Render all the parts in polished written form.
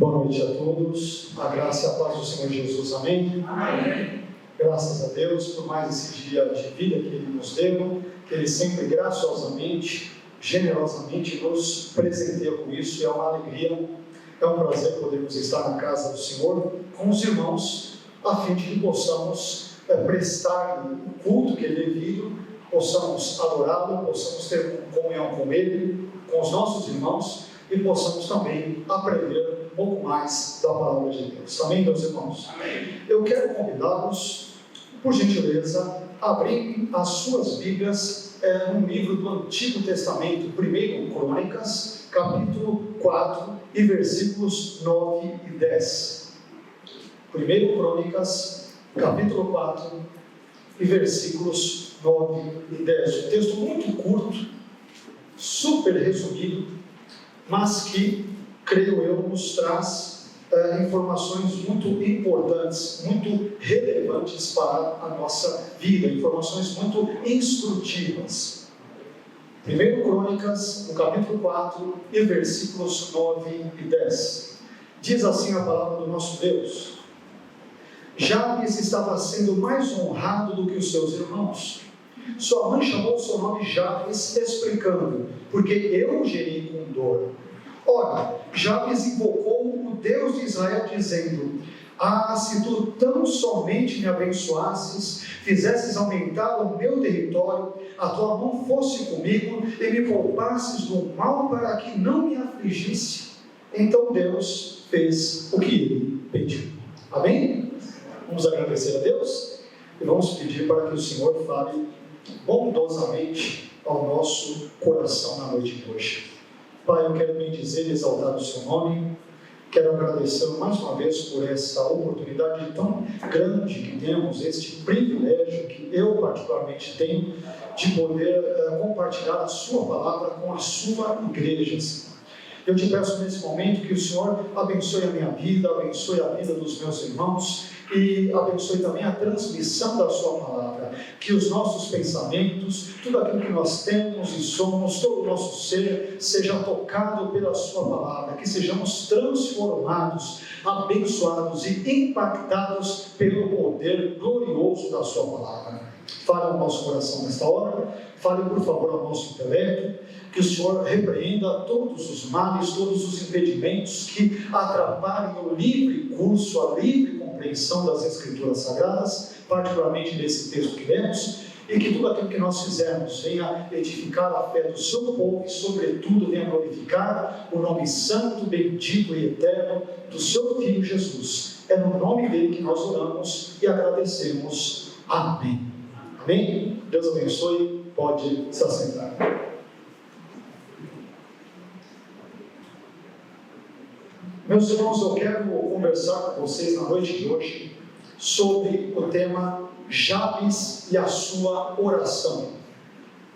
Boa noite a todos, a graça e a paz do Senhor Jesus, amém? Amém. Graças a Deus por mais esse dia de vida que Ele nos deu, que Ele sempre graciosamente, generosamente nos presenteia com isso, e é uma alegria, é um prazer podermos estar na casa do Senhor com os irmãos, a fim de que possamos prestar o culto que é devido, possamos adorá-lo, possamos ter comunhão com Ele, com os nossos irmãos, e possamos também aprender um pouco mais da palavra de Deus. Amém, meus irmãos? Amém. Eu quero convidá-los, por gentileza, a abrirem as suas Bíblias no livro do Antigo Testamento, 1 Crônicas, capítulo 4, e versículos 9 e 10. 1 Crônicas, capítulo 4, e versículos 9 e 10. Um texto muito curto, super resumido, mas que, creio eu, nos traz informações muito importantes, muito relevantes para a nossa vida, informações muito instrutivas. 1 Crônicas, no capítulo 4, e versículos 9 e 10. Diz assim a palavra do nosso Deus: Jabes estava sendo mais honrado do que os seus irmãos. Sua mãe chamou seu nome Jabes, explicando: porque eu o gerei com dor. Ora, Jabes invocou o Deus de Israel, dizendo: Ah, se tu tão somente me abençoasses, fizesses aumentar o meu território, a tua mão fosse comigo e me poupasses do mal para que não me afligisse. Então Deus fez o que ele pediu. Amém? Vamos agradecer a Deus e vamos pedir para que o Senhor fale bondosamente ao nosso coração na noite de hoje. Pai, eu quero bendizer e exaltar o seu nome, quero agradecer mais uma vez por essa oportunidade tão grande que temos, este privilégio que eu particularmente tenho, de poder compartilhar a sua palavra com a sua igreja, Senhor. Eu te peço nesse momento que o Senhor abençoe a minha vida, abençoe a vida dos meus irmãos e abençoe também a transmissão da sua palavra, que os nossos pensamentos, tudo aquilo que nós temos e somos, todo o nosso ser, seja tocado pela sua palavra, que sejamos transformados, abençoados e impactados pelo poder glorioso da sua palavra. Fale ao nosso coração nesta hora, fale por favor ao nosso intelecto, que o Senhor repreenda todos os males, todos os impedimentos que atrapalhem o livre curso, a livre compreensão das Escrituras Sagradas, particularmente desse texto que lemos, e que tudo aquilo que nós fizermos venha edificar a fé do seu povo e, sobretudo, venha glorificar o nome santo, bendito e eterno do seu Filho Jesus. É no nome dele que nós oramos e agradecemos. Amém. Amém? Deus abençoe. Pode se assentar. Meus irmãos, eu quero conversar com vocês na noite de hoje sobre o tema Jabes e a sua oração.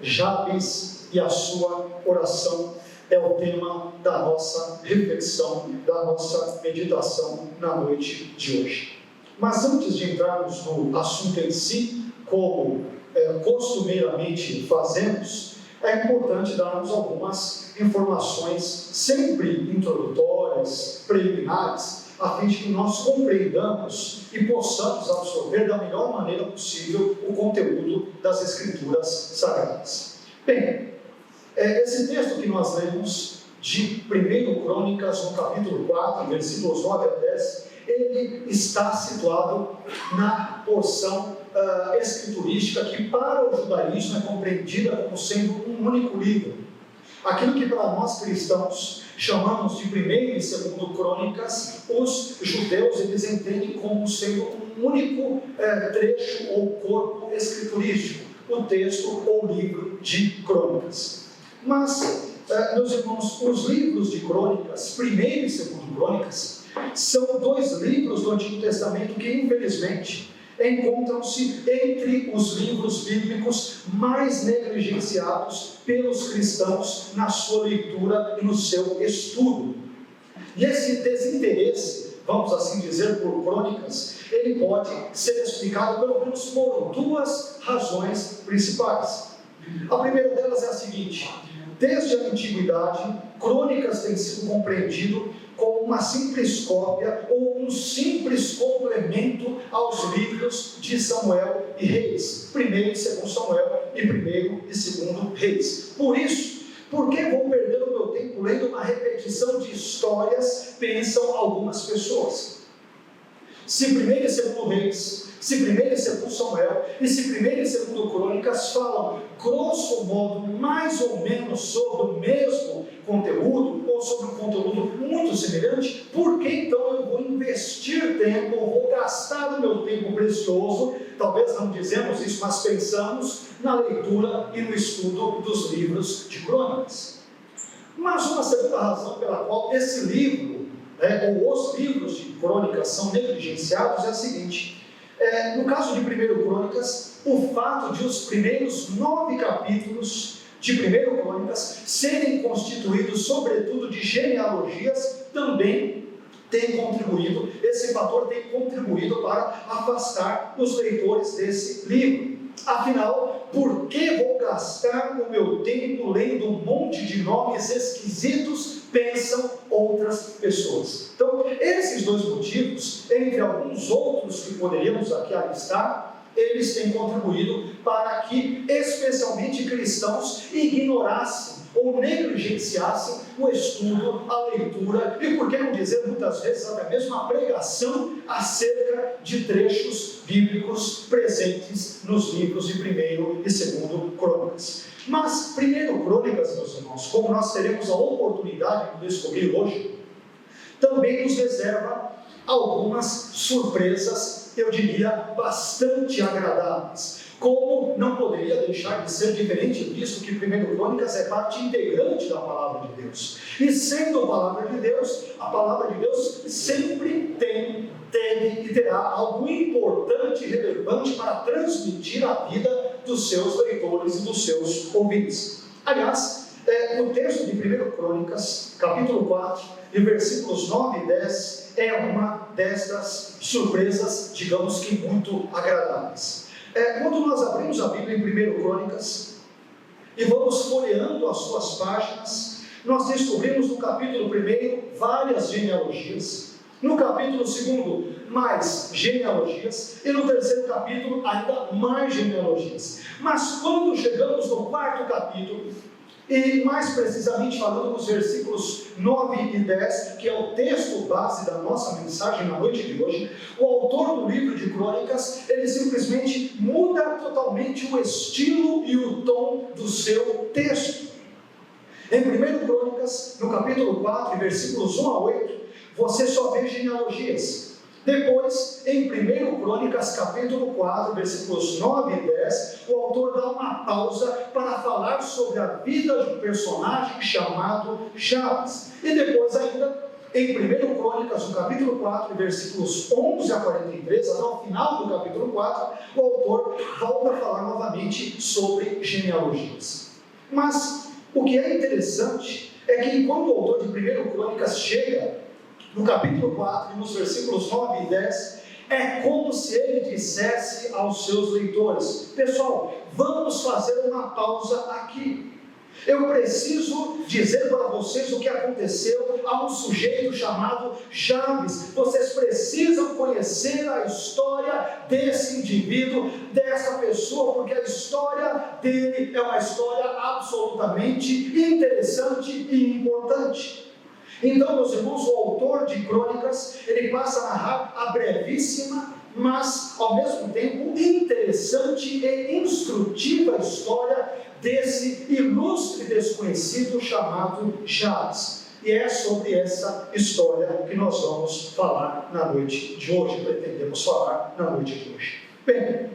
Jabes e a sua oração é o tema da nossa reflexão, da nossa meditação na noite de hoje. Mas antes de entrarmos no assunto em si, como costumeiramente fazemos, é importante darmos algumas informações sempre introdutórias, preliminares, a fim de que nós compreendamos e possamos absorver da melhor maneira possível o conteúdo das Escrituras Sagradas. Bem, esse texto que nós lemos de 1 Crônicas, no capítulo 4, versículos 9 a 10, ele está situado na porção escriturística que para o judaísmo é compreendida como sendo um único livro. Aquilo que para nós cristãos chamamos de 1 e 2 Crônicas, os judeus eles entendem como sendo um único trecho ou corpo escriturístico, o texto ou livro de Crônicas. Mas, meus irmãos, os livros de Crônicas, 1 e 2 Crônicas, são dois livros do Antigo Testamento que, infelizmente, encontram-se entre os livros bíblicos mais negligenciados pelos cristãos na sua leitura e no seu estudo. E esse desinteresse, vamos assim dizer, por Crônicas, ele pode ser explicado pelo menos por duas razões principais. A primeira delas é a seguinte: desde a antiguidade, Crônicas tem sido compreendido como uma simples cópia ou um simples complemento aos livros de Samuel e Reis, 1º e 2º Samuel e 1º e 2º Reis. Por isso, por que vou perder o meu tempo lendo uma repetição de histórias, pensam algumas pessoas. Se 1º e 2º Reis, se 1º e 2º Samuel e se 1º e 2º Crônicas falam, grosso modo, mais ou menos sobre o mesmo conteúdo, ou sobre um conteúdo muito semelhante, por que então eu vou investir tempo, ou vou gastar o meu tempo precioso, talvez não dizemos isso, mas pensamos na leitura e no estudo dos livros de Crônicas? Mas uma segunda razão pela qual esse livro, ou os livros de Crônicas são negligenciados é a seguinte: no caso de 1º Crônicas, o fato de os primeiros 9 capítulos de 1º Crônicas serem constituídos sobretudo de genealogias também tem contribuído, esse fator tem contribuído para afastar os leitores desse livro. Afinal, por que vou gastar o meu tempo lendo um monte de nomes esquisitos, pensam outras pessoas? Então, esses 2 motivos, entre alguns outros que poderíamos aqui alistar, eles têm contribuído para que, especialmente cristãos, ignorassem ou negligenciassem o estudo, a leitura e, por que não dizer, muitas vezes até mesmo a pregação acerca de trechos bíblicos presentes nos livros de 1º e 2º Crônicas. Mas 1º Crônicas, meus irmãos, como nós teremos a oportunidade de descobrir hoje, também nos reserva algumas surpresas, eu diria, bastante agradáveis. Como não poderia deixar de ser diferente, visto que 1º Crônicas é parte integrante da Palavra de Deus. E sendo a Palavra de Deus sempre teve e terá algo importante e relevante para transmitir a vida dos seus leitores e dos seus ouvintes. Aliás, o texto de 1º Crônicas, capítulo 4, e versículos 9 e 10, é uma destas surpresas, digamos que muito agradáveis. Quando nós abrimos a Bíblia em 1º Crônicas e vamos folheando as suas páginas, nós descobrimos no capítulo 1 várias genealogias, no capítulo 2 mais genealogias, e no 3º capítulo ainda mais genealogias. Mas quando chegamos no 4º capítulo, e mais precisamente falando nos versículos 9 e 10, que é o texto base da nossa mensagem na noite de hoje, o autor do livro de Crônicas, ele simplesmente muda totalmente o estilo e o tom do seu texto. Em 1º Crônicas, no capítulo 4, versículos 1 a 8, você só vê genealogias. Depois, em 1º Crônicas, capítulo 4, versículos 9 e 10, o autor dá uma pausa para falar sobre a vida de um personagem chamado Jabes. E depois ainda, em 1º Crônicas, no capítulo 4, versículos 11 a 43, até o final do capítulo 4, o autor volta a falar novamente sobre genealogias. Mas o que é interessante é que quando o autor de 1º Crônicas chega no capítulo 4, nos versículos 9 e 10, é como se ele dissesse aos seus leitores: pessoal, vamos fazer uma pausa aqui. Eu preciso dizer para vocês o que aconteceu a um sujeito chamado Jabes. Vocês precisam conhecer a história desse indivíduo, dessa pessoa, porque a história dele é uma história absolutamente interessante e importante. Então, meus irmãos, o autor de Crônicas, ele passa a narrar a brevíssima, mas ao mesmo tempo interessante e instrutiva história desse ilustre desconhecido chamado Jabes. E é sobre essa história que nós vamos falar na noite de hoje, pretendemos falar na noite de hoje. Bem,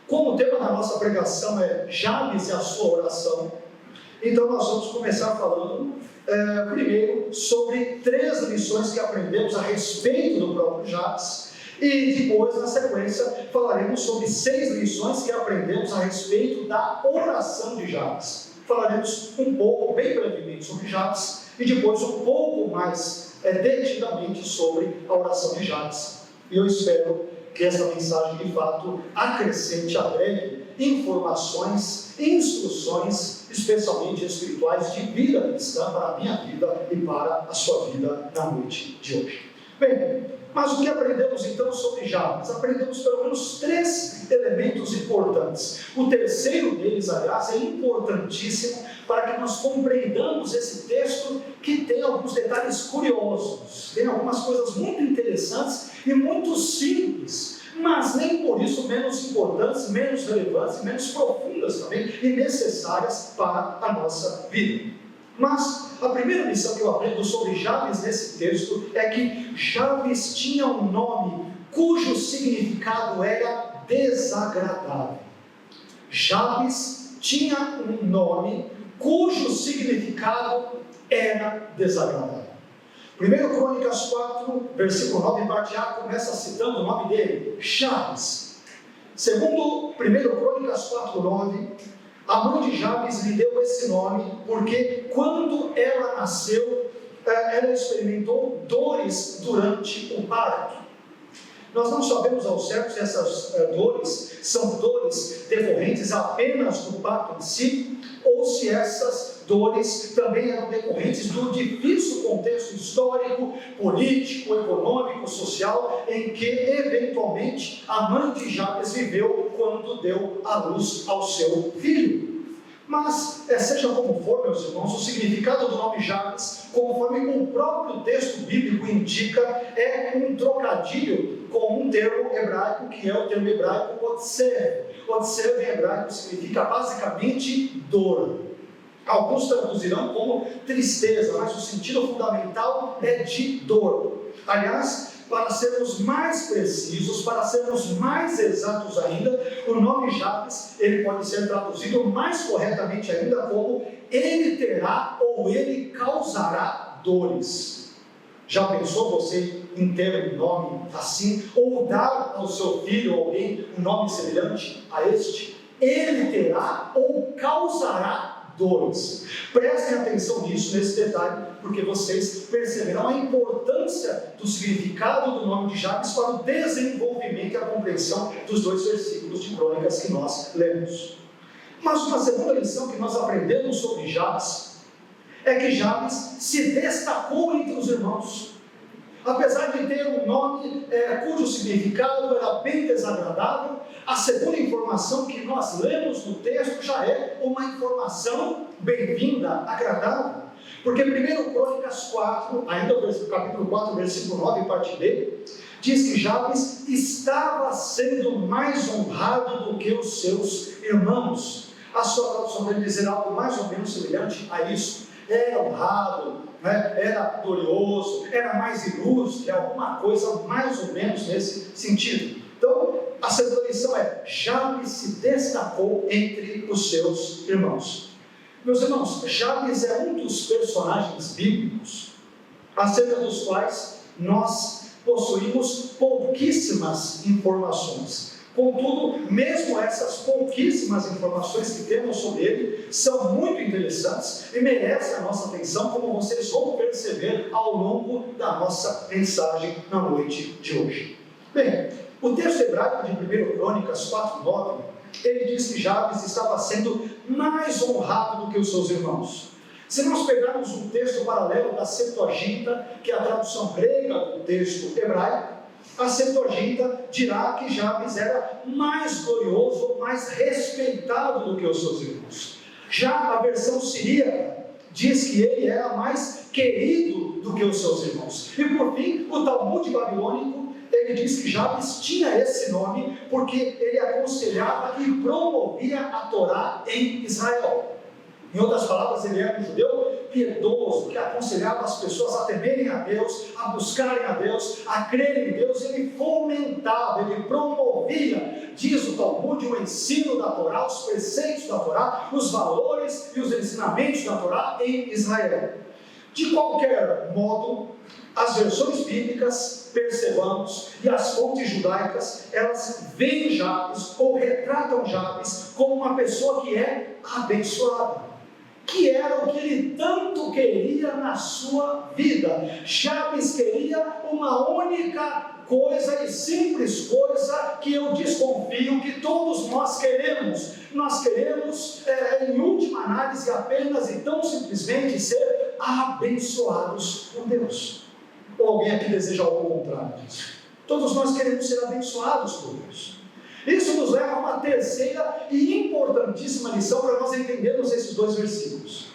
como o tema da nossa pregação é Jabes e a sua oração, então nós vamos começar falando primeiro sobre 3 lições que aprendemos a respeito do próprio Jabes, e depois, na sequência, falaremos sobre 6 lições que aprendemos a respeito da oração de Jabes. Falaremos um pouco, bem brevemente, sobre Jabes, e depois um pouco mais detidamente sobre a oração de Jabes. E eu espero que essa mensagem, de fato, acrescente, agregue informações, instruções, especialmente espirituais, de vida cristã para a minha vida e para a sua vida na noite de hoje. Bem, mas o que aprendemos então sobre Jabes? Aprendemos pelo menos 3 elementos importantes. O terceiro deles, aliás, é importantíssimo para que nós compreendamos esse texto, que tem alguns detalhes curiosos, tem algumas coisas muito interessantes e muito simples, mas nem por isso menos importantes, menos relevantes, menos profundas também e necessárias para a nossa vida. Mas a primeira lição que eu aprendo sobre Jabes nesse texto é que Jabes tinha um nome cujo significado era desagradável. Jabes tinha um nome cujo significado era desagradável. 1 Crônicas 4, versículo 9, parte A, começa citando o nome dele, Jabes. Segundo 1 Crônicas 4, 9, a mãe de Jabes lhe deu esse nome porque quando ela nasceu, ela experimentou dores durante o parto. Nós não sabemos ao certo se essas dores são dores decorrentes apenas do parto em si, ou se essas dores também eram decorrentes do difícil contexto histórico, político, econômico, social, em que eventualmente a mãe de Jabes viveu quando deu à luz ao seu filho. Mas, seja como for, meus irmãos, o significado do nome Jabes, conforme o próprio texto bíblico indica, é um trocadilho com um termo hebraico, que é o termo hebraico Otsev. Otsev em hebraico significa basicamente dor. Alguns traduzirão como tristeza, mas o sentido fundamental é de dor. Aliás, para sermos mais precisos, para sermos mais exatos ainda, o nome Jabes, ele pode ser traduzido mais corretamente ainda como ele terá ou ele causará dores. Já pensou você em ter um nome assim, ou dar ao seu filho ou alguém um nome semelhante a este? Ele terá ou causará dores. Prestem atenção nisso, nesse detalhe, porque vocês perceberão a importância do significado do nome de Jabes para o desenvolvimento e a compreensão dos 2 versículos de Crônicas que nós lemos. Mas uma segunda lição que nós aprendemos sobre Jabes é que Jabes se destacou entre os irmãos. Apesar de ter um nome cujo significado era bem desagradável, a segunda informação que nós lemos no texto já é uma informação bem-vinda, agradável. Porque 1 Crônicas 4, ainda o capítulo 4, versículo 9, parte B, diz que Jabes estava sendo mais honrado do que os seus irmãos. A sua tradução deve dizer algo mais ou menos semelhante a isso. Era honrado, era glorioso, era mais ilustre, alguma coisa mais ou menos nesse sentido. Então, a segunda lição é: Jabes se destacou entre os seus irmãos. Meus irmãos, Jabes é um dos personagens bíblicos acerca dos quais nós possuímos pouquíssimas informações. Contudo, mesmo essas pouquíssimas informações que temos sobre ele são muito interessantes e merecem a nossa atenção, como vocês vão perceber ao longo da nossa mensagem na noite de hoje. Bem, o texto hebraico de 1 Crônicas 4:9, ele diz que Jabes estava sendo mais honrado do que os seus irmãos. Se nós pegarmos um texto paralelo da Septuaginta, que é a tradução grega do texto hebraico, a Septuaginta dirá que Jabes era mais glorioso, mais respeitado do que os seus irmãos. Já a versão siríaca diz que ele era mais querido do que os seus irmãos. E por fim, o Talmud babilônico, ele diz que Jabes tinha esse nome porque ele aconselhava e promovia a Torá em Israel. Em outras palavras, ele era um judeu piedoso, que aconselhava as pessoas a temerem a Deus, a buscarem a Deus, a crerem em Deus. Ele fomentava, ele promovia, diz o Talmud, o ensino da Torá, os preceitos da Torá, os valores e os ensinamentos da Torá em Israel. De qualquer modo, as versões bíblicas, percebamos, e as fontes judaicas, elas veem Jabes ou retratam Jabes como uma pessoa que é abençoada, que era o que ele tanto queria na sua vida. Jabes queria uma única coisa e simples coisa que eu desconfio que todos nós queremos. Nós queremos, em última análise, apenas e tão simplesmente ser abençoados por Deus. Ou alguém aqui deseja algo contrário disso? Todos nós queremos ser abençoados por Deus. Isso nos leva a uma terceira e importantíssima lição para nós entendermos esses dois versículos.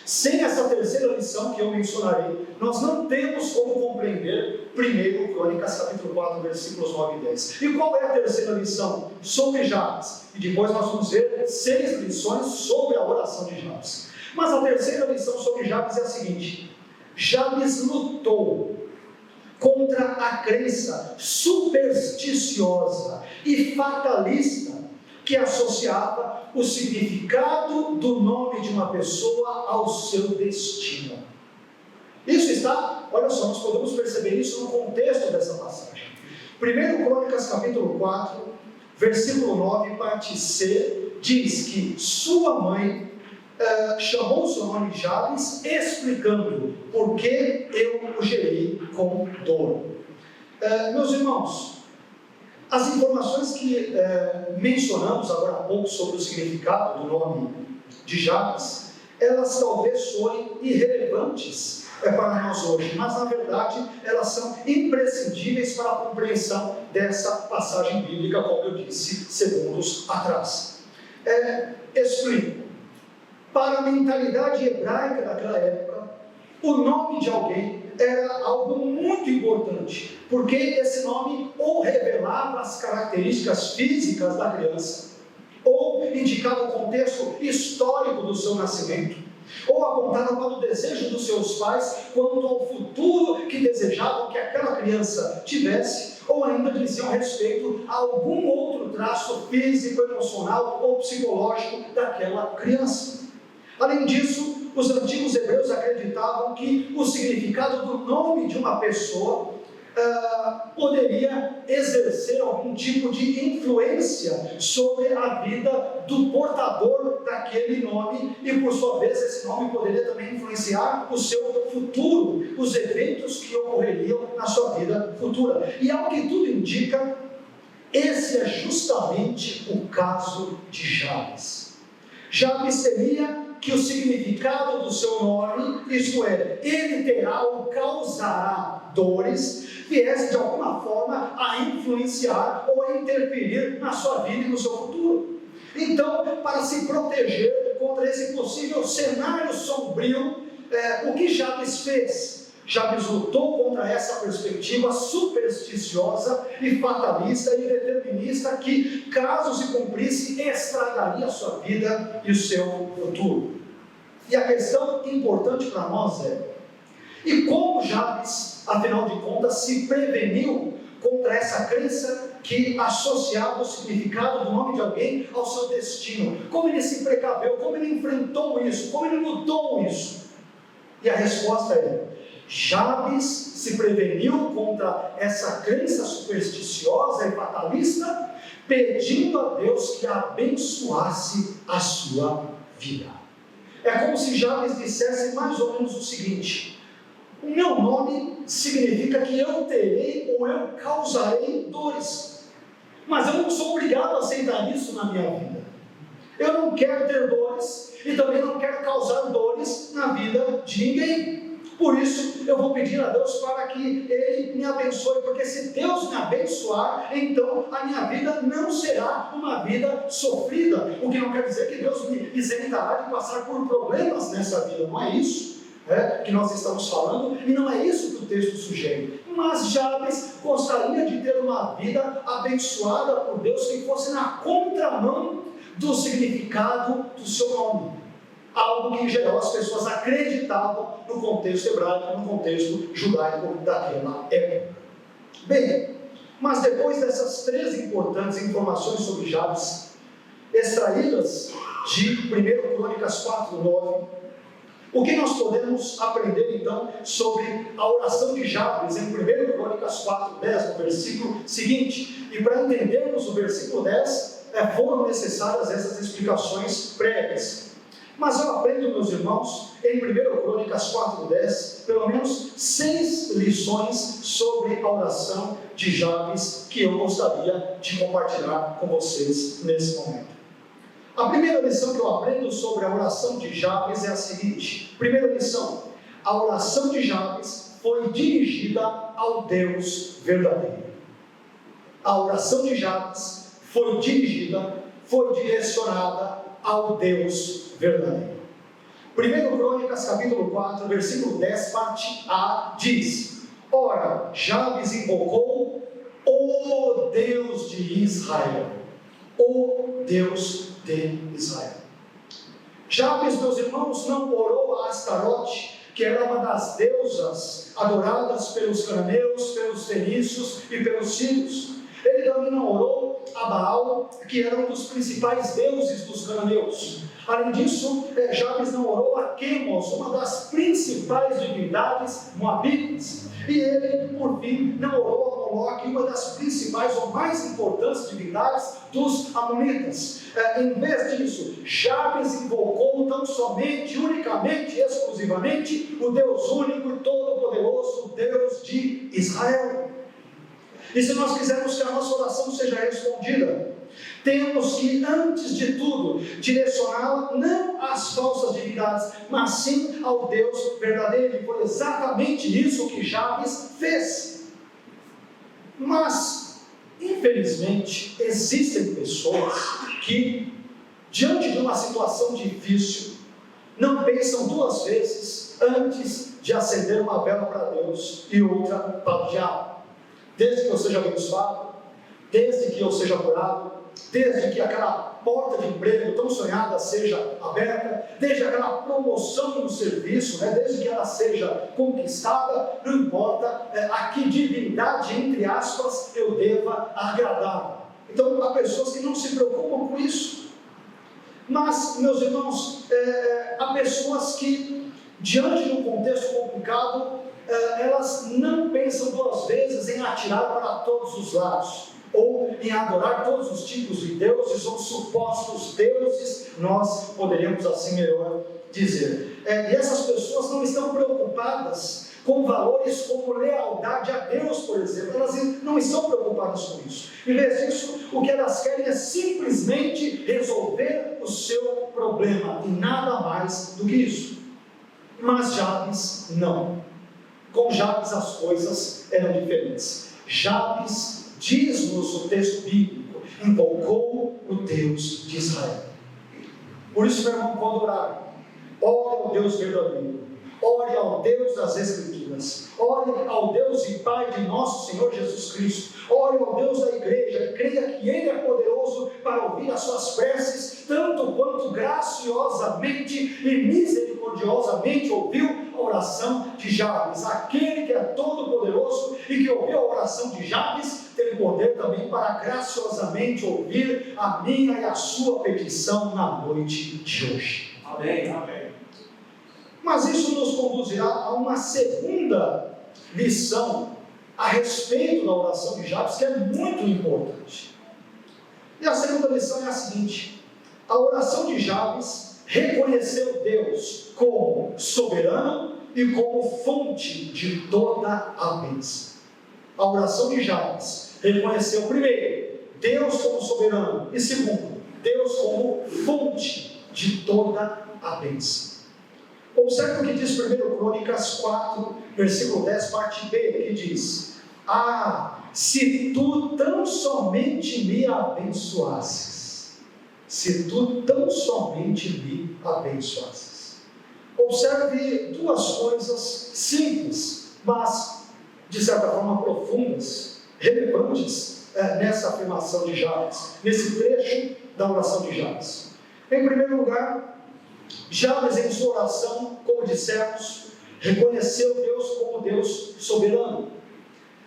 Sem essa terceira lição que eu mencionarei, nós não temos como compreender 1 Crônicas capítulo 4, versículos 9 e 10. E qual é a terceira lição? Sobre Jabes. E depois nós vamos ver 6 lições sobre a oração de Jabes. Mas a terceira lição sobre Jabes é a seguinte: Jabes lutou contra a crença supersticiosa e fatalista que associava o significado do nome de uma pessoa ao seu destino. Isso está, olha só, nós podemos perceber isso no contexto dessa passagem. 1 Crônicas capítulo 4, versículo 9, parte C, diz que sua mãe chamou o seu nome de Jabes, explicando por que eu o gerei com dor. Meus irmãos, as informações que mencionamos agora há pouco sobre o significado do nome de Jabes, elas talvez soem irrelevantes para nós hoje, mas na verdade elas são imprescindíveis para a compreensão dessa passagem bíblica, como eu disse segundos atrás. Explico. Para a mentalidade hebraica daquela época, o nome de alguém era algo muito importante, porque esse nome ou revelava as características físicas da criança, ou indicava o contexto histórico do seu nascimento, ou apontava para o desejo dos seus pais quanto ao futuro que desejavam que aquela criança tivesse, ou ainda diziam respeito a algum outro traço físico, emocional ou psicológico daquela criança. Além disso, os antigos hebreus acreditavam que o significado do nome de uma pessoa poderia exercer algum tipo de influência sobre a vida do portador daquele nome, e por sua vez esse nome poderia também influenciar o seu futuro, os eventos que ocorreriam na sua vida futura. E ao que tudo indica, esse é justamente o caso de Jabes. Jabes temia que o significado do seu nome, isto é, ele terá ou causará dores, viesse de alguma forma a influenciar ou a interferir na sua vida e no seu futuro. Então, para se proteger contra esse possível cenário sombrio, o que Jabes fez? Jabes lutou contra essa perspectiva supersticiosa e fatalista e determinista que, caso se cumprisse, estragaria a sua vida e o seu futuro. E a questão importante para nós e como Jabes, afinal de contas, se preveniu contra essa crença que associava o significado do nome de alguém ao seu destino? Como ele se precaveu? Como ele enfrentou isso? Como ele lutou isso? E a resposta Jabes se preveniu contra essa crença supersticiosa e fatalista, pedindo a Deus que abençoasse a sua vida. É como se Jabes dissesse mais ou menos o seguinte: o meu nome significa que eu terei ou eu causarei dores, mas eu não sou obrigado a aceitar isso na minha vida. Eu não quero ter dores e também não quero causar dores na vida de ninguém. Por isso, eu vou pedir a Deus para que Ele me abençoe, porque se Deus me abençoar, então a minha vida não será uma vida sofrida, o que não quer dizer que Deus me isentará de passar por problemas nessa vida, não é isso que nós estamos falando, e não é isso que o texto sugere. Mas Jabes gostaria de ter uma vida abençoada por Deus que fosse na contramão do significado do seu nome. Algo que em geral as pessoas acreditavam no contexto hebraico, no contexto judaico daquela época. Bem, mas depois dessas 3 importantes informações sobre Jabes, extraídas de 1 Crônicas 4:9, o que nós podemos aprender então sobre a oração de Jabes em 1 Crônicas 4:10, no versículo seguinte? E para entendermos o versículo 10, foram necessárias essas explicações prévias. Mas eu aprendo, meus irmãos, em 1 Crônicas 4:10, pelo menos 6 lições sobre a oração de Jabes que eu gostaria de compartilhar com vocês nesse momento. A primeira lição que eu aprendo sobre a oração de Jabes é a seguinte: primeira lição, a oração de Jabes foi dirigida ao Deus verdadeiro. A oração de Jabes foi direcionada ao Deus verdadeiro. 1 Crônicas capítulo 4, versículo 10, parte A, diz: ora, Jabes invocou o Deus de Israel. O Deus de Israel. Jabes, meus irmãos, não orou a Astarote, que era uma das deusas adoradas pelos cananeus, pelos fenícios e pelos sírios. Ele também não orou a Baal, que era um dos principais deuses dos cananeus. Além disso, Jabes não orou a Quemos, uma das principais divindades moabitas. E ele, por fim, não orou a Moloque, uma das principais ou mais importantes divindades dos amonitas. Em vez disso, Jabes invocou tão somente, unicamente, exclusivamente o Deus único e todo-poderoso, o Deus de Israel. E se nós quisermos que a nossa oração seja respondida, temos que, antes de tudo, direcioná-la não às falsas divindades, mas sim ao Deus verdadeiro. E foi exatamente isso que Jabes fez. Mas, infelizmente, existem pessoas que, diante de uma situação difícil, não pensam 2 vezes antes de acender uma vela para Deus e outra para o diabo. Desde que eu seja abençoado, desde que eu seja curado, desde que aquela porta de emprego tão sonhada seja aberta, desde aquela promoção no serviço, desde que ela seja conquistada, não importa a que divindade, entre aspas, eu deva agradar. Então, há pessoas que não se preocupam com isso. Mas, meus irmãos, há pessoas que, diante de um contexto complicado, elas não pensam 2 vezes em atirar para todos os lados, ou em adorar todos os tipos de deuses ou supostos deuses, nós poderíamos assim melhor dizer. E essas pessoas não estão preocupadas com valores como lealdade a Deus, por exemplo. Elas não estão preocupadas com isso. Em vez disso, o que elas querem é simplesmente resolver o seu problema, e nada mais do que isso. Mas Jabes não. Com Jabes as coisas eram diferentes. Jabes, diz-nos o texto bíblico, invocou o Deus de Israel. Por isso, meu irmão, quando orar, ore ao Deus verdadeiro, ore ao Deus das Escrituras, ore ao Deus e Pai de nosso Senhor Jesus Cristo, ore ao Deus da igreja, creia que Ele é poderoso para ouvir as suas preces, tanto quanto graciosamente e misericordiosamente ouviu a oração de Jabes. Aquele que é todo poderoso e que ouviu a oração de Jabes, tem poder também para graciosamente ouvir a minha e a sua petição na noite de hoje. Amém. Amém. Mas isso nos conduzirá a uma segunda lição a respeito da oração de Jabes, que é muito importante. E a segunda lição é a seguinte: a oração de Jabes reconheceu Deus como soberano e como fonte de toda a bênção. A oração de Jabes reconheceu, primeiro, Deus como soberano, e segundo, Deus como fonte de toda a bênção. Observe o que diz 1 Crônicas 4, versículo 10, parte B, que diz: se tu tão somente me abençoasses, se tu tão somente me abençoasses. Observe 2 coisas simples, mas de certa forma profundas, relevantes nessa afirmação de Jabes, nesse trecho da oração de Jabes. Em primeiro lugar, Jabes, em sua oração, como dissemos, reconheceu Deus como Deus soberano.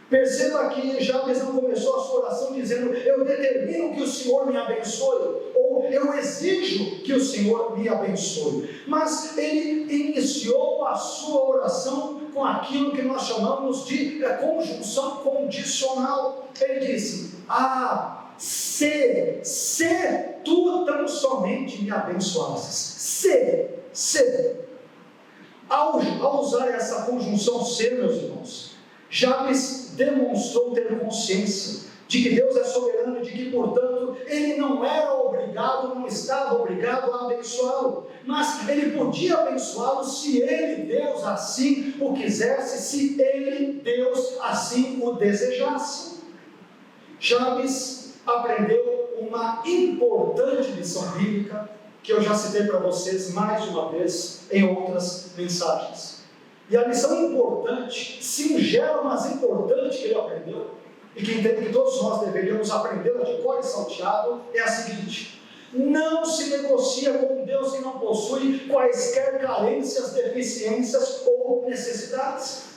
Perceba que Jabes não começou a sua oração dizendo: eu determino que o Senhor me abençoe, ou eu exijo que o Senhor me abençoe. Mas ele iniciou a sua oração com aquilo que nós chamamos de conjunção condicional. Ele disse: se tu tão somente me abençoasses. Se. Ao usar essa conjunção se, meus irmãos, Jabes demonstrou ter consciência de que Deus é soberano, de que, portanto, ele não era obrigado, não estava obrigado a abençoá-lo, mas ele podia abençoá-lo se ele, Deus, assim o quisesse, se ele, Deus, assim o desejasse. Jabes aprendeu uma importante lição bíblica, que eu já citei para vocês mais de uma vez em outras mensagens. E a lição importante, singela, mas importante que ele aprendeu, e que entendo que todos nós deveríamos aprender de cor e salteado, é a seguinte: não se negocia com um Deus que não possui quaisquer carências, deficiências ou necessidades.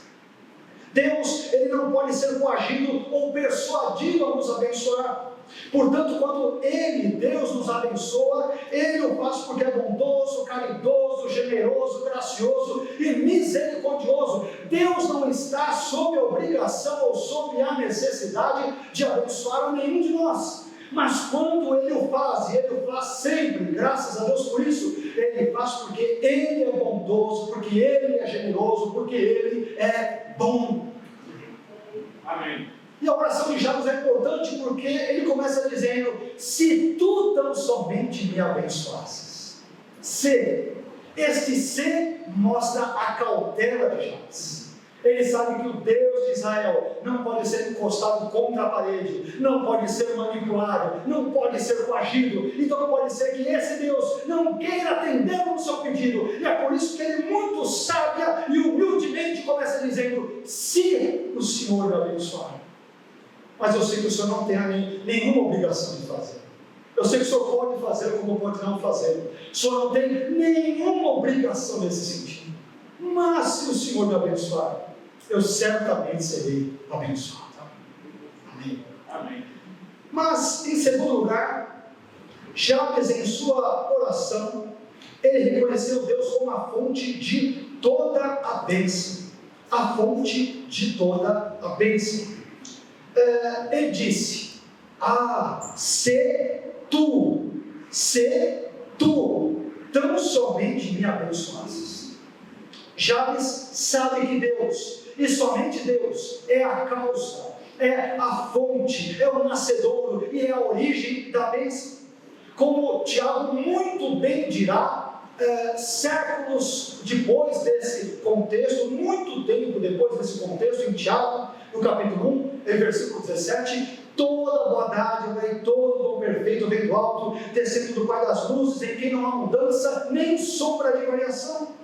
Deus, ele não pode ser coagido ou persuadido a nos abençoar. Portanto, quando Ele, Deus, nos abençoa, Ele o faz porque é bondoso, caridoso, generoso, gracioso e misericordioso. Deus não está sob a obrigação ou sob a necessidade de abençoar a nenhum de nós. Mas quando Ele o faz, e Ele o faz sempre, graças a Deus por isso, Ele faz porque Ele é bondoso, porque Ele é generoso, porque Ele é bom. Amém. E a oração de Jabes é importante porque ele começa dizendo: se tu tão somente me abençoasses. Este se mostra a cautela de Jabes. Ele sabe que o Deus de Israel não pode ser encostado contra a parede, não pode ser manipulado, não pode ser coagido. Então pode ser que esse Deus não queira atender ao seu pedido. E é por isso que ele, muito sábia e humildemente, começa dizendo: se o Senhor me abençoar. Mas eu sei que o Senhor não tem nenhuma obrigação de fazer. Eu sei que o Senhor pode fazer como pode não fazer. O Senhor não tem nenhuma obrigação nesse sentido. Mas se o Senhor me abençoar, eu certamente serei abençoado. Amém. Amém. Mas, em segundo lugar, Jabes, em sua oração, ele reconheceu Deus como a fonte de toda a bênção. A fonte de toda a bênção. Ele disse: se tu tão somente me abençoasses. Jabes sabe que Deus, e somente Deus, é a causa, é a fonte, é o nascedouro e é a origem da bênção. Como Tiago muito bem dirá, séculos depois desse contexto, muito tempo depois desse contexto, em Tiago, no capítulo 1, em versículo 17, toda boa dádiva e todo dom perfeito vem do alto, descendo do Pai das luzes, em quem não há mudança, nem sombra de variação.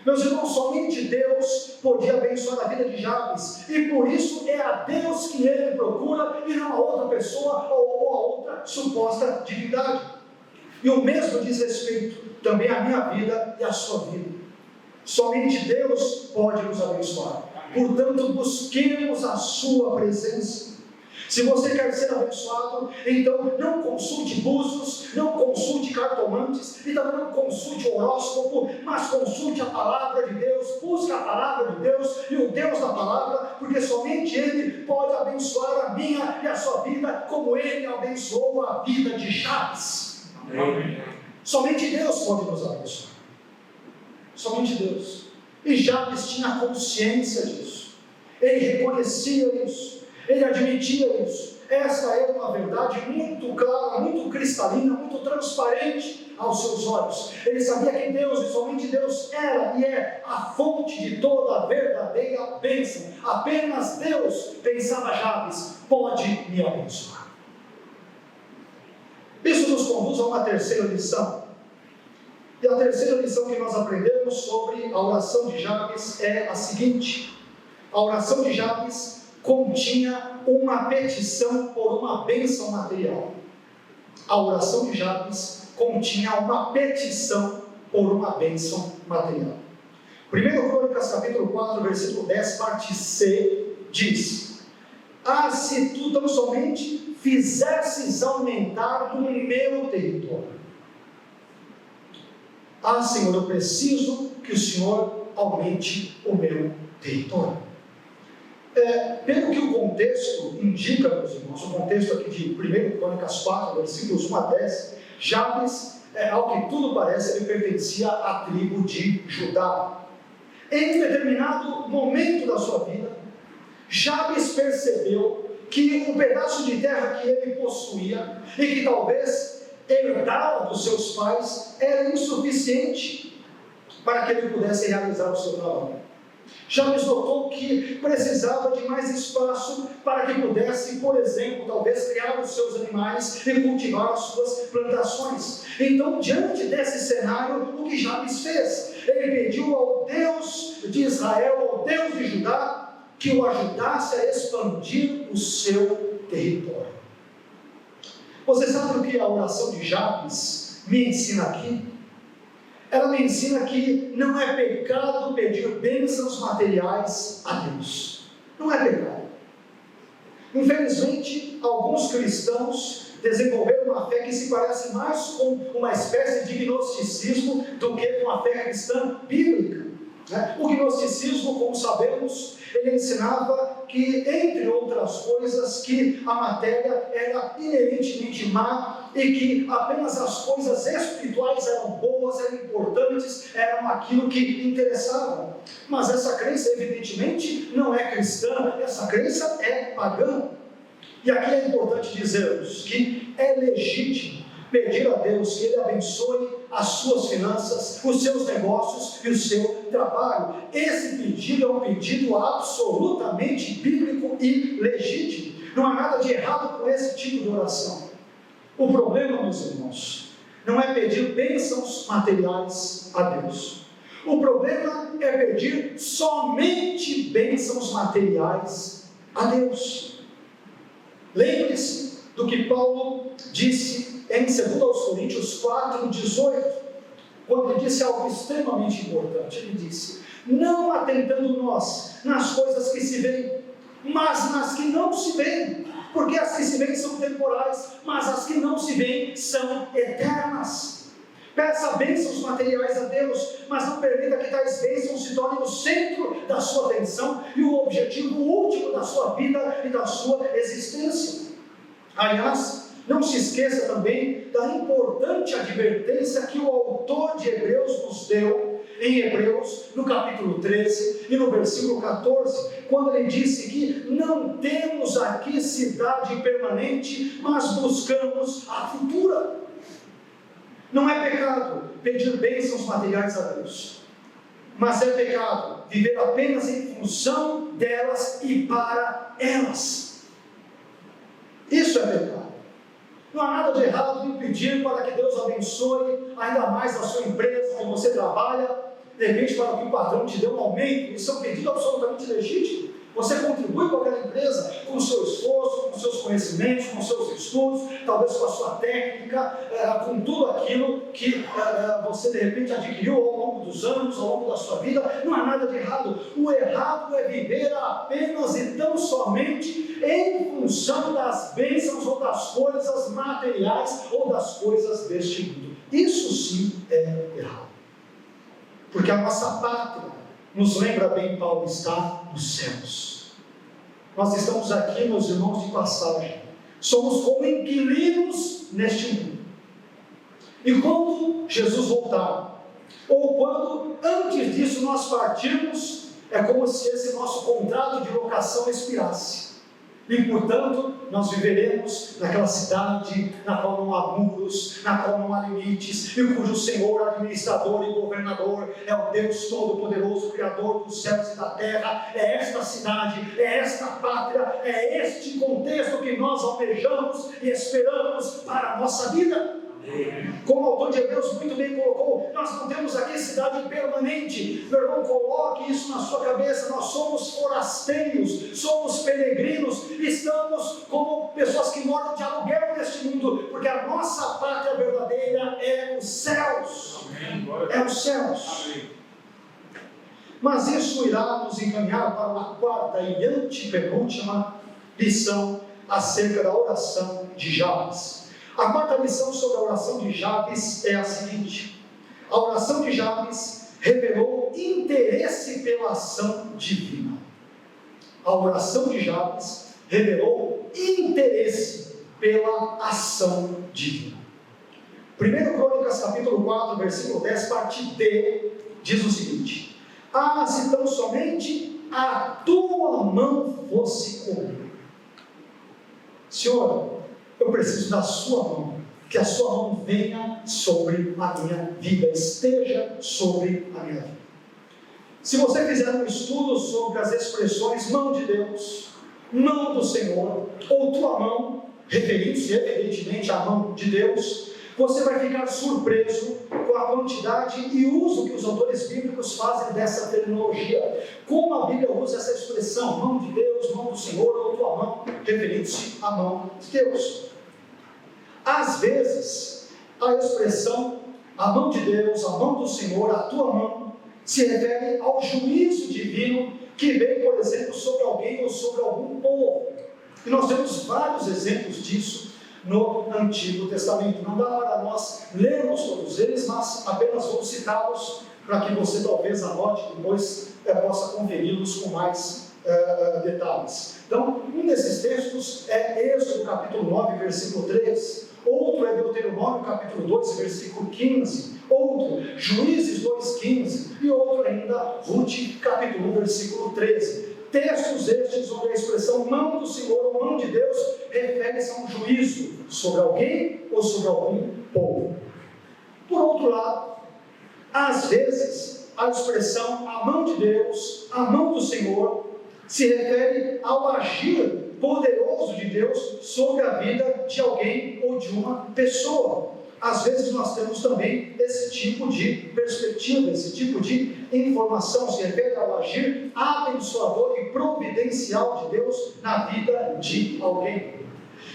Meus irmãos, somente Deus podia abençoar a vida de Jabes, e por isso é a Deus que ele procura, e não a outra pessoa ou a outra suposta divindade. E o mesmo diz respeito também à minha vida e à sua vida. Somente Deus pode nos abençoar. Portanto, busquemos a sua presença. Se você quer ser abençoado, então não consulte búzios, não consulte cartomantes, e também não consulte o horóscopo, mas consulte a palavra de Deus, busque a palavra de Deus e o Deus da palavra, porque somente Ele pode abençoar a minha e a sua vida, como Ele abençoou a vida de Jabes. Amém. Somente Deus pode nos abençoar. Somente Deus. E Jabes tinha consciência disso. Ele reconhecia isso. Ele admitia isso. Essa era uma verdade muito clara, muito cristalina, muito transparente aos seus olhos. Ele sabia que Deus, e somente Deus, era e é a fonte de toda a verdadeira bênção. Apenas Deus, pensava Jabes, pode me abençoar. Isso nos conduz a uma terceira lição. E a terceira lição que nós aprendemos sobre a oração de Jabes é a seguinte: a oração de Jabes continha uma petição por uma bênção material. A oração de Jabes continha uma petição por uma bênção material. 1 Crônicas capítulo 4, versículo 10, parte C, diz: se tu tão somente fizesses aumentar o meu território. Senhor, eu preciso que o Senhor aumente o meu território. Pelo que o contexto indica, meus irmãos, o contexto aqui de 1 Crônicas 4, versículos 1 a 10, Jabes, ao que tudo parece, ele pertencia à tribo de Judá. Em determinado momento da sua vida, Jabes percebeu que um pedaço de terra que ele possuía e que talvez herdara dos seus pais era insuficiente para que ele pudesse realizar o seu trabalho. Jabes notou que precisava de mais espaço para que pudesse, por exemplo, talvez criar os seus animais e cultivar as suas plantações. Então, diante desse cenário, o que Jabes fez? Ele pediu ao Deus de Israel, ao Deus de Judá, que o ajudasse a expandir o seu território. Você sabe o que a oração de Jabes me ensina aqui? Ela me ensina que não é pecado pedir bênçãos materiais a Deus. Não é pecado. Infelizmente, alguns cristãos desenvolveram uma fé que se parece mais com uma espécie de gnosticismo do que com a fé cristã bíblica. O gnosticismo, como sabemos, ele ensinava que, entre outras coisas, que a matéria era inerentemente má e que apenas as coisas espirituais eram boas, eram importantes, eram aquilo que interessava. Mas essa crença, evidentemente, não é cristã, essa crença é pagã. E aqui é importante dizermos que é legítimo pedir a Deus que Ele abençoe as suas finanças, os seus negócios e o seu trabalho. Esse pedido é um pedido absolutamente bíblico e legítimo. Não há nada de errado com esse tipo de oração. O problema, meus irmãos, não é pedir bênçãos materiais a Deus. O problema é pedir somente bênçãos materiais a Deus. Lembre-se do que Paulo disse em 2 Coríntios 4, 18, quando ele disse algo extremamente importante. Ele disse: não atentando nós nas coisas que se veem, mas nas que não se veem, porque as que se veem são temporais, mas as que não se veem são eternas. Peça bênçãos materiais a Deus, mas não permita que tais bênçãos se tornem o centro da sua atenção e o objetivo último da sua vida e da sua existência. Aliás, não se esqueça também da importante advertência que o autor de Hebreus nos deu em Hebreus, no capítulo 13 e no versículo 14, quando ele disse que não temos aqui cidade permanente, mas buscamos a futura. Não é pecado pedir bênçãos materiais a Deus, mas é pecado viver apenas em função delas e para elas. Isso é pecado. Não há nada de errado em pedir para que Deus abençoe ainda mais a sua empresa, onde você trabalha, de repente para que o patrão te dê um aumento. Isso é um pedido absolutamente legítimo. Você contribui com aquela empresa com o seu esforço, com os seus conhecimentos, com os seus estudos, talvez com a sua técnica, com tudo aquilo que você de repente adquiriu ao longo dos anos, ao longo da sua vida. Não há nada de errado. O errado é viver apenas e tão somente em função das bênçãos ou das coisas materiais ou das coisas deste mundo. Isso sim é errado. Porque a nossa pátria, nos lembra bem, Paulo, está nos céus. Nós estamos aqui, meus irmãos, de passagem. Somos como inquilinos neste mundo. E quando Jesus voltar, ou quando antes disso nós partirmos, é como se esse nosso contrato de locação expirasse. E, portanto, nós viveremos naquela cidade na qual não há muros, na qual não há limites, e cujo Senhor, administrador e governador é o Deus Todo-Poderoso, Criador dos céus e da terra. É esta cidade, é esta pátria, é este contexto que nós almejamos e esperamos para a nossa vida. Como o autor de Hebreus muito bem colocou, nós não temos aqui cidade permanente. Meu irmão, coloque isso na sua cabeça. Nós somos forasteiros, somos peregrinos, estamos como pessoas que moram de aluguel neste mundo, porque a nossa pátria verdadeira é os céus. É os céus. Mas isso irá nos encaminhar para uma quarta e antepenúltima lição acerca da oração de Jabes. A quarta lição sobre a oração de Jabes é a seguinte: a oração de Jabes revelou interesse pela ação divina. a oração de Jabes revelou interesse pela ação divina. 1 Crônicas capítulo 4, versículo 10, parte D, diz o seguinte: ah, se tão somente a tua mão fosse comigo. Senhor, eu preciso da sua mão, que a sua mão venha sobre a minha vida, esteja sobre a minha vida. Se você fizer um estudo sobre as expressões mão de Deus, mão do Senhor, ou tua mão, referindo-se evidentemente à mão de Deus, você vai ficar surpreso com a quantidade e uso que os autores bíblicos fazem dessa terminologia. Como a Bíblia usa essa expressão, mão de Deus, mão do Senhor, ou tua mão, referindo-se à mão de Deus. Às vezes, a expressão a mão de Deus, a mão do Senhor, a tua mão, se refere ao juízo divino que vem, por exemplo, sobre alguém ou sobre algum povo. E nós temos vários exemplos disso no Antigo Testamento. Não dá para nós lermos todos eles, mas apenas vou citá-los para que você talvez anote e depois possa conferi-los com mais detalhes. Então, um desses textos é Êxodo capítulo 9, versículo 3. Outro é Deuteronômio capítulo 2, versículo 15. Outro, Juízes 2,15. E outro ainda, Rute capítulo 1, versículo 13. Textos estes onde a expressão mão do Senhor ou mão de Deus refere-se a um juízo sobre alguém ou sobre algum povo. Por outro lado, às vezes a expressão a mão de Deus, a mão do Senhor, se refere ao agir poderoso de Deus sobre a vida de alguém ou de uma pessoa. Às vezes nós temos também esse tipo de perspectiva, esse tipo de informação, se refere ao agir abençoador e providencial de Deus na vida de alguém.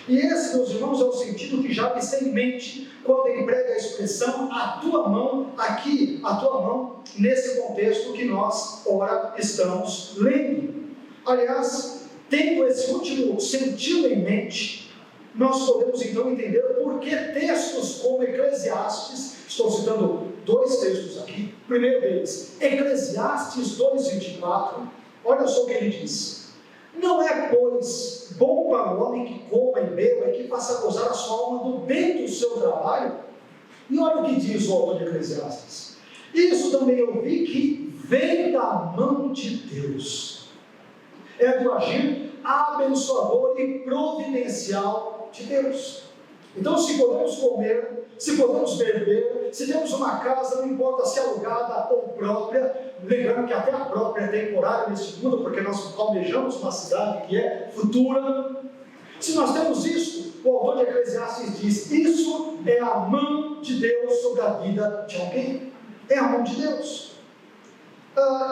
E esse, meus irmãos, é o sentido que Jabes tem em mente quando emprega a expressão a tua mão, aqui, a tua mão, nesse contexto que nós, ora, estamos lendo. Aliás, tendo esse último sentido em mente, nós podemos então entender por que textos como Eclesiastes, estou citando dois textos aqui, o primeiro deles, Eclesiastes 2,24, olha só o que ele diz: não é, pois, bom para o homem que coma e beba e que faça gozar a sua alma do bem do seu trabalho? E olha o que diz o autor de Eclesiastes: isso também eu vi que vem da mão de Deus, é do agir abençoador e providencial de Deus. Então, se podemos comer, se podemos beber, se temos uma casa, não importa se alugada ou própria, lembrando que até a própria é temporária neste mundo, porque nós almejamos uma cidade que é futura. Se nós temos isso, o autor de Eclesiastes diz: isso é a mão de Deus sobre a vida de alguém, é a mão de Deus.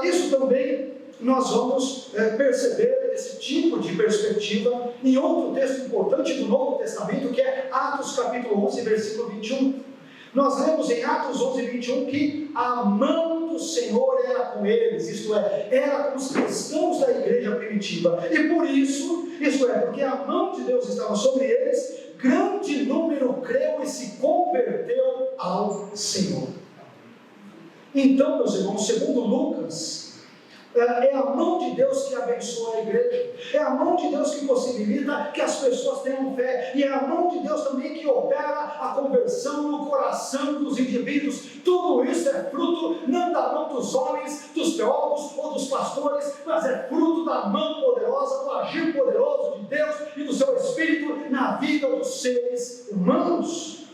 Isso também nós vamos perceber esse tipo de perspectiva em outro texto importante do Novo Testamento, que é Atos capítulo 11, versículo 21. Nós lemos em Atos 11, 21 que a mão do Senhor era com eles, isto é, era com os cristãos da igreja primitiva, e por isso, isto é, porque a mão de Deus estava sobre eles, grande número creu e se converteu ao Senhor. Então, meus irmãos, segundo Lucas, é a mão de Deus que abençoa a igreja, é a mão de Deus que possibilita que as pessoas tenham fé, e é a mão de Deus também que opera a conversão no coração dos indivíduos. Tudo isso é fruto não da mão dos homens, dos teólogos ou dos pastores, mas é fruto da mão poderosa, do agir poderoso de Deus e do seu Espírito na vida dos seres humanos.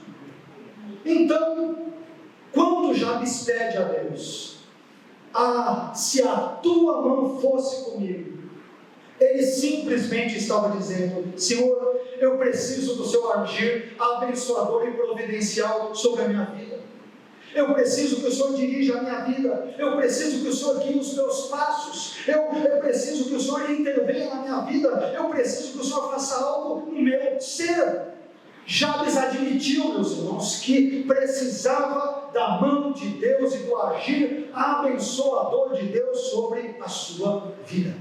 Então, quando Jabes pede a Deus: se a tua mão fosse comigo, ele simplesmente estava dizendo: Senhor, eu preciso do seu agir abençoador e providencial sobre a minha vida. Eu preciso que o Senhor dirija a minha vida. Eu preciso que o Senhor guie os meus passos. Eu preciso que o Senhor intervenha na minha vida. Eu preciso que o Senhor faça algo no meu ser. Jabes admitiu, meus irmãos, que precisava da mão de Deus e do agir abençoador de Deus sobre a sua vida.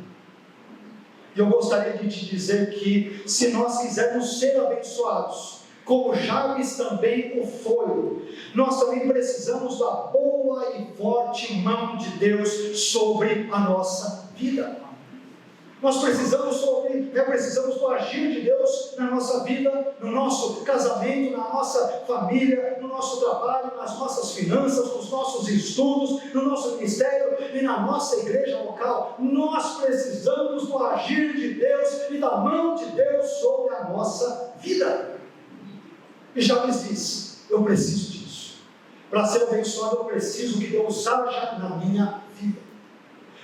E eu gostaria de te dizer que, se nós quisermos ser abençoados, como Jabes também o foi, nós também precisamos da boa e forte mão de Deus sobre a nossa vida. Nós precisamos do agir de Deus na nossa vida, no nosso casamento, na nossa família, no nosso trabalho, nas nossas finanças, nos nossos estudos, no nosso ministério e na nossa igreja local. Nós precisamos do agir de Deus e da mão de Deus sobre a nossa vida. E Jabes diz: eu preciso disso. Para ser abençoado, eu preciso que Deus haja na minha vida.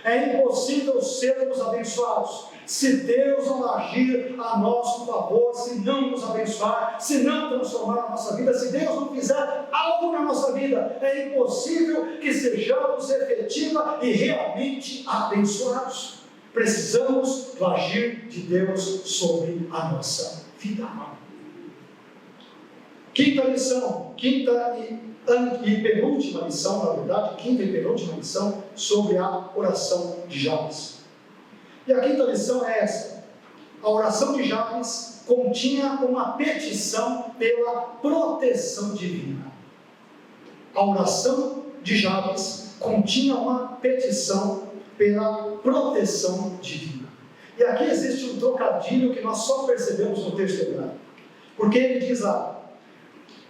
É impossível sermos abençoados se Deus não agir a nosso favor, se não nos abençoar, se não transformar a nossa vida, se Deus não fizer algo na nossa vida. É impossível que sejamos efetiva e realmente abençoados. Precisamos do agir de Deus sobre a nossa vida. Quinta lição, quinta e penúltima lição, na verdade, quinta e penúltima lição sobre a oração de Jabes. E a quinta lição é essa: a oração de Jabes continha uma petição pela proteção divina. A oração de Jabes continha uma petição pela proteção divina. E aqui existe um trocadilho que nós só percebemos no texto hebraico, porque ele diz lá: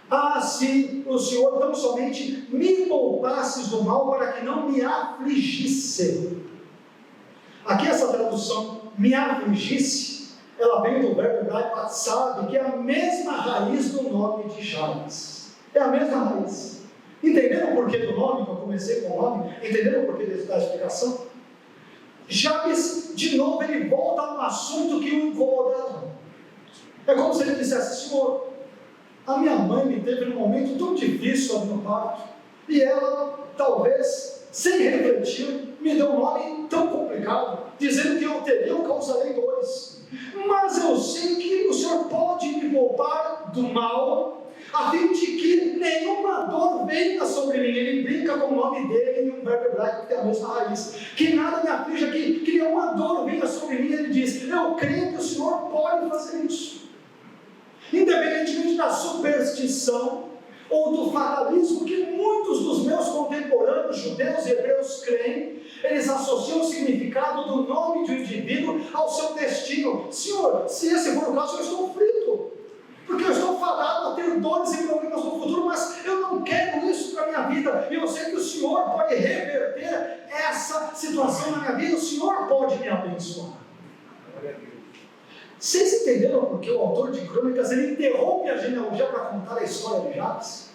ah, se o Senhor tão somente me poupasses do mal para que não me afligisse. Aqui essa tradução, me afligisse, ela vem do verbo hebraico sabe, que é a mesma raiz do nome de Jabes. É a mesma raiz. Entenderam o porquê do nome? Que eu comecei com o nome. Entenderam o porquê da explicação? Jabes, de novo, ele volta a um assunto que o incomodava. É como se ele dissesse: Senhor, a minha mãe me teve num momento tão difícil ali no parto, e ela, talvez, sem refletir, me deu um nome tão complicado, dizendo que eu causarei dores. Mas eu sei que o Senhor pode me poupar do mal, a fim de que nenhuma dor venha sobre mim. Ele brinca com o nome dele em um verbo hebraico que tem a mesma raiz. Que nada me aflija, que nenhuma dor venha sobre mim. Ele diz: eu creio que o Senhor pode fazer isso. Independentemente da superstição ou do fatalismo que muitos dos meus contemporâneos judeus e hebreus creem, eles associam o significado do nome de um indivíduo ao seu destino. Senhor, se esse for o caso, eu estou frito, porque eu estou fadado a ter dores e problemas no futuro, mas eu não quero isso para a minha vida. E eu sei que o Senhor pode reverter essa situação na minha vida, o Senhor pode me abençoar. Vocês entenderam porque o autor de Crônicas ele interrompe a genealogia para contar a história de Jabes?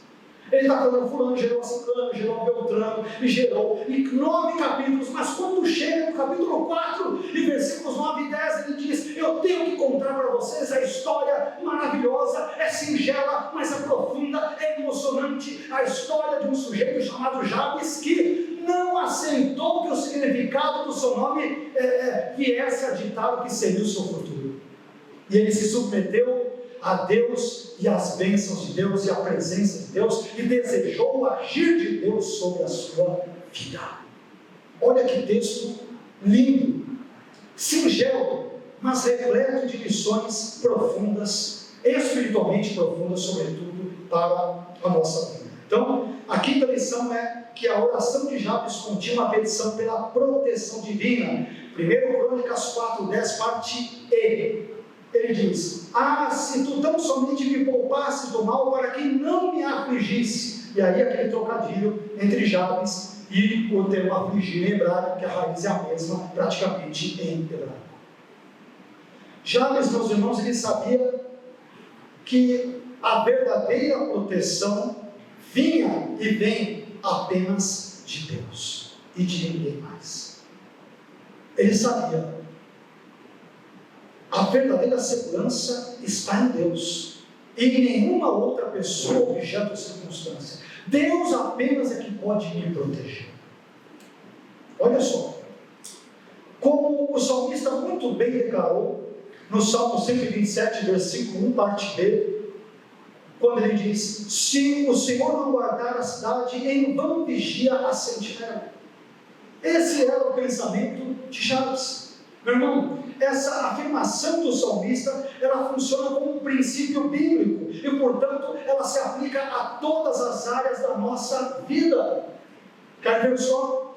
Ele está falando: fulano gerou a ciclano, gerou a Beltrano, e gerou em 9 capítulos, mas quando chega no capítulo 4 e versículos 9 e 10, ele diz: eu tenho que contar para vocês a história maravilhosa, é singela, mas é profunda, é emocionante, a história de um sujeito chamado Jabes que não aceitou que o significado do seu nome viesse a ditar o que seria o seu futuro. E ele se submeteu a Deus e às bênçãos de Deus e à presença de Deus e desejou o agir de Deus sobre a sua vida. Olha que texto lindo, singelo, mas repleto de lições profundas, espiritualmente profundas, sobretudo para a nossa vida. Então, a quinta lição é que a oração de Jabes continha uma petição pela proteção divina. 1 Crônicas 4:10, parte E. Ele diz: ah, se tu tão somente me poupasses do mal para que não me afligisse. E aí aquele trocadilho entre Jabes e o termo afligir em hebraico, que a raiz é a mesma, praticamente em hebraico. Jabes, meus irmãos, ele sabia que a verdadeira proteção vinha e vem apenas de Deus e de ninguém mais. Ele sabia. A verdadeira segurança está em Deus e em nenhuma outra pessoa, objeto ou circunstância. Deus apenas é que pode me proteger. Olha só, como o salmista muito bem declarou no Salmo 127, versículo 1, parte B, quando ele diz: se o Senhor não guardar a cidade, em vão vigia a sentinela. Esse era o pensamento de Jabes. Meu irmão, essa afirmação do salmista, ela funciona como um princípio bíblico e, portanto, ela se aplica a todas as áreas da nossa vida. Quer ver só?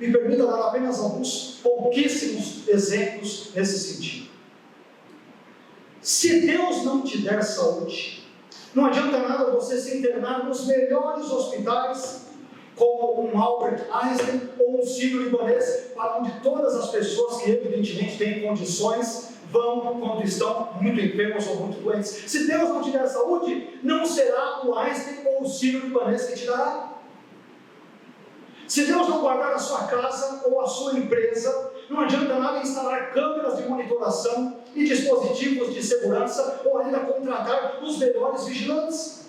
Me permita dar apenas alguns pouquíssimos exemplos nesse sentido. Se Deus não te der saúde, não adianta nada você se internar nos melhores hospitais, como um Albert Einstein ou um sírio-libanês, para onde todas as pessoas que evidentemente têm condições vão quando estão muito enfermos ou muito doentes. Se Deus não te der saúde, não será o Einstein ou o sírio-libanês que te dará. Se Deus não guardar a sua casa ou a sua empresa, não adianta nada instalar câmeras de monitoração e dispositivos de segurança ou ainda contratar os melhores vigilantes.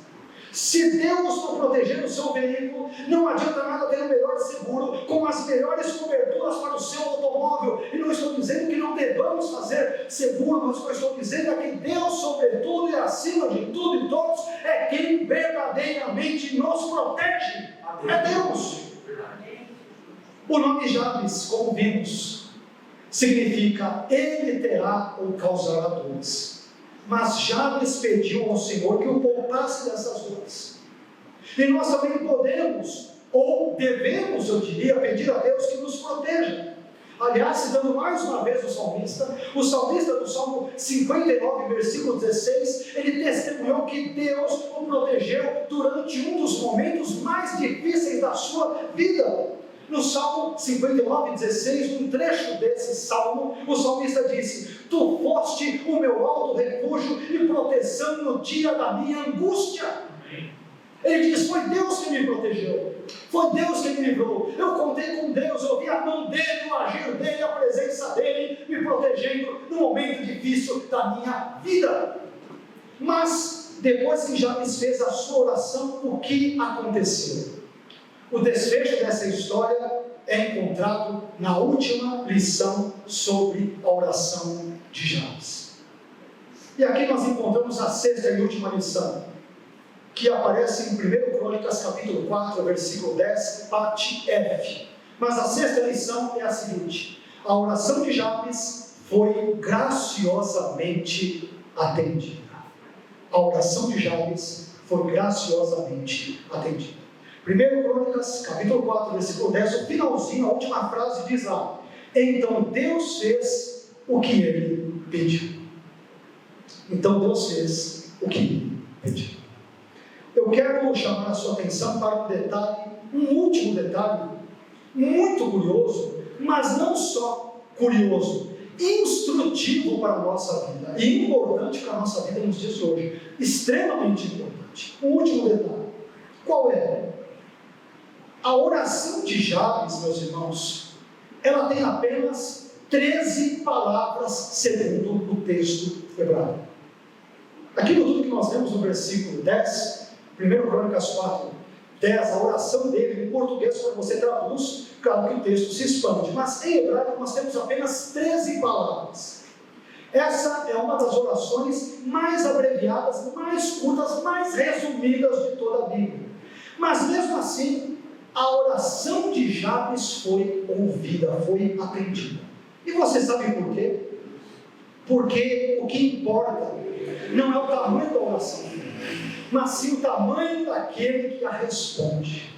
Se Deus não proteger o seu veículo, não adianta nada ter o melhor seguro, com as melhores coberturas para o seu automóvel. E não estou dizendo que não devamos fazer seguro, mas o que eu estou dizendo é que Deus, sobretudo e acima de tudo e todos, é quem verdadeiramente nos protege. É Deus. O nome Jabes, como vimos, significa ele terá ou causará dores. Mas Jabes pediu ao Senhor que o poupasse dessas dores. E nós também podemos, ou devemos, eu diria, pedir a Deus que nos proteja. Aliás, citando mais uma vez o salmista do Salmo 59, versículo 16, ele testemunhou que Deus o protegeu durante um dos momentos mais difíceis da sua vida. No Salmo 59, 16, um trecho desse salmo, o salmista disse: Tu foste o meu alto refúgio e proteção no dia da minha angústia. Ele diz: foi Deus que me protegeu, foi Deus que me livrou. Eu contei com Deus, eu vi a mão dele, o agir dele, a presença dele me protegendo no momento difícil da minha vida. Mas depois que Jabes fez a sua oração, o que aconteceu? O desfecho dessa história é encontrado na última lição sobre a oração de Jabes. E aqui nós encontramos a sexta e última lição, que aparece em 1 Crônicas capítulo 4, versículo 10, parte F. Mas a sexta lição é a seguinte: a oração de Jabes foi graciosamente atendida. A oração de Jabes foi graciosamente atendida. 1 Crônicas, capítulo 4, versículo 10, o finalzinho, a última frase diz lá: então Deus fez o que ele pediu. Então Deus fez o que ele pediu. Eu quero chamar a sua atenção para um detalhe, um último detalhe, muito curioso, mas não só curioso, instrutivo para a nossa vida, e importante para a nossa vida nos dias de hoje, extremamente importante. Um último detalhe, qual é? A oração de Jabes, meus irmãos, ela tem apenas 13 palavras segundo o texto hebraico. Aquilo tudo que nós vemos no versículo 10, 1 Crônicas 4, 10, a oração dele em português, quando você traduz, claro que o texto se expande, mas em hebraico nós temos apenas 13 palavras. Essa é uma das orações mais abreviadas, mais curtas, mais resumidas de toda a Bíblia. Mas mesmo assim, a oração de Jabes foi ouvida, foi atendida. E você sabe por quê? Porque o que importa não é o tamanho da oração, mas sim o tamanho daquele que a responde.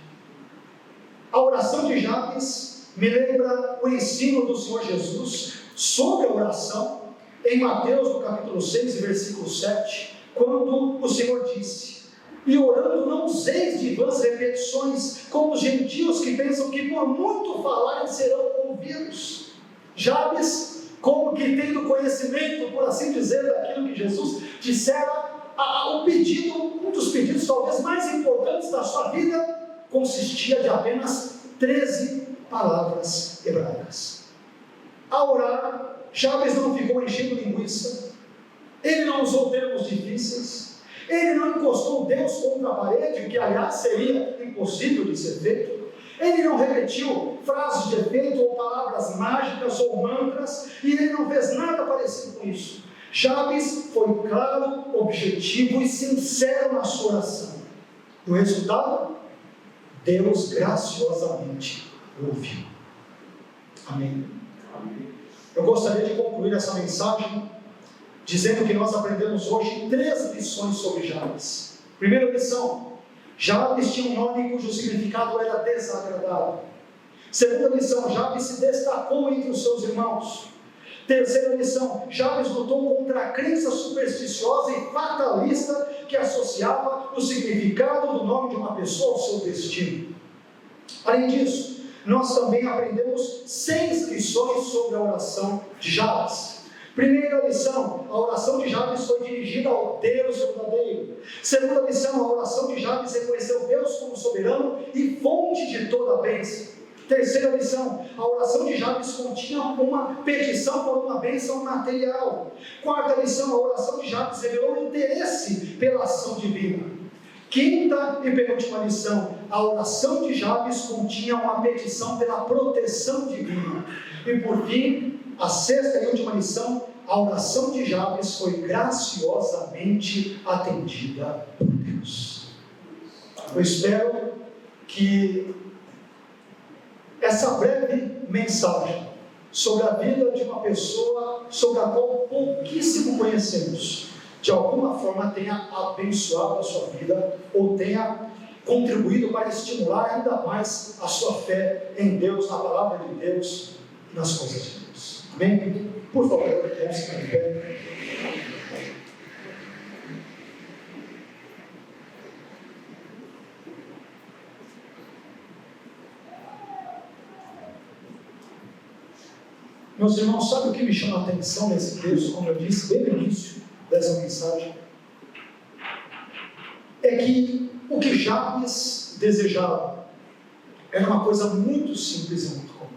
A oração de Jabes me lembra o ensino do Senhor Jesus sobre a oração, em Mateus, no capítulo 6, versículo 7, quando o Senhor disse: e orando não useis de vãs repetições, como os gentios que pensam que por muito falarem serão ouvidos. Jabes, como que tendo conhecimento, por assim dizer, daquilo que Jesus dissera, o pedido, um dos pedidos talvez mais importantes da sua vida, consistia de apenas 13 palavras hebraicas. Ao orar, Jabes não ficou enchendo linguiça, ele não usou termos difíceis, ele não encostou Deus contra a parede, o que aliás seria impossível de ser feito. Ele não repetiu frases de efeito ou palavras mágicas ou mantras, e ele não fez nada parecido com isso. Jabes foi claro, objetivo e sincero na sua oração. E o resultado? Deus graciosamente ouviu. Amém. Eu gostaria de concluir essa mensagem dizendo que nós aprendemos hoje 3 lições sobre Jabes. Primeira lição: Jabes tinha um nome cujo significado era desagradável. Segunda lição, Jabes se destacou entre os seus irmãos. Terceira lição, Jabes lutou contra a crença supersticiosa e fatalista que associava o significado do nome de uma pessoa ao seu destino. Além disso, nós também aprendemos 6 lições sobre a oração de Jabes. Primeira lição, a oração de Jabes foi dirigida ao Deus verdadeiro. Segunda lição, a oração de Jabes reconheceu Deus como soberano e fonte de toda a bênção. Terceira lição, a oração de Jabes continha uma petição por uma bênção material. Quarta lição, a oração de Jabes revelou interesse pela ação divina. Quinta e penúltima lição, a oração de Jabes continha uma petição pela proteção divina. E por fim, a sexta e última lição, a oração de Jabes foi graciosamente atendida por Deus. Eu espero que essa breve mensagem sobre a vida de uma pessoa sobre a qual pouquíssimo conhecemos, de alguma forma tenha abençoado a sua vida ou tenha contribuído para estimular ainda mais a sua fé em Deus, na palavra de Deus e nas coisas de Deus. Amém? Por favor, vamos ficar de pé. Meus irmãos, sabe o que me chama a atenção nesse texto, como eu disse bem no início dessa mensagem? É que o que Jabes desejava era uma coisa muito simples e muito comum,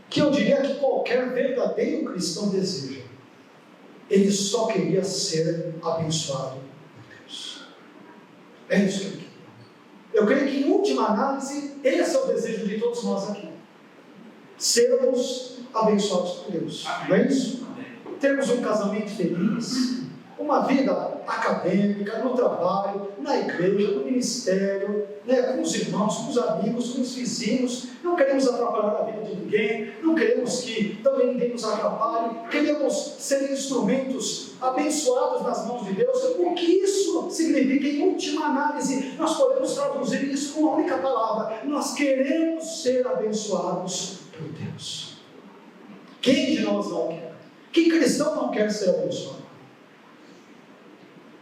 que eu diria que qualquer verdadeiro cristão deseja. Ele só queria ser abençoado por Deus. É isso que ele queria. Eu creio que, em última análise, esse é o desejo de todos nós aqui. Sermos abençoados por Deus. Não é isso? Termos um casamento feliz, uma vida acadêmica, no trabalho, na igreja, no ministério, com os irmãos, com os amigos, com os vizinhos. Não queremos atrapalhar a vida de ninguém, não queremos que também ninguém nos atrapalhe, queremos ser instrumentos abençoados nas mãos de Deus. O que isso significa? Em última análise, nós podemos traduzir isso com uma única palavra: nós queremos ser abençoados por Deus. Quem de nós não quer? Que cristão não quer ser abençoado?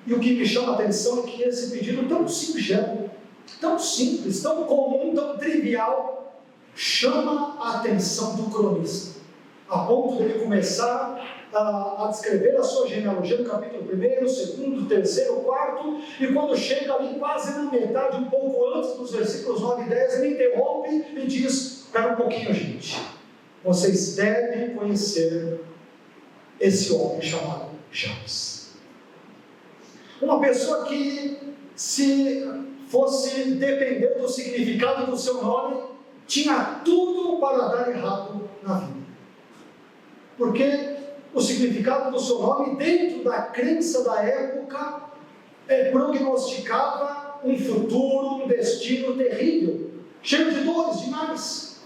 E o que me chama a atenção é que esse pedido tão singelo, tão simples, tão comum, tão trivial, chama a atenção do cronista, a ponto de ele começar a descrever a sua genealogia no capítulo 1º, 2º, 3º, 4º, e quando chega ali quase na metade, um pouco antes dos versículos 9 e 10, ele interrompe e diz: espera um pouquinho, gente, vocês devem conhecer esse homem chamado Jabes. Uma pessoa que, se fosse depender do significado do seu nome, tinha tudo para dar errado na vida. Porque o significado do seu nome, dentro da crença da época, prognosticava um futuro, um destino terrível, cheio de dores demais.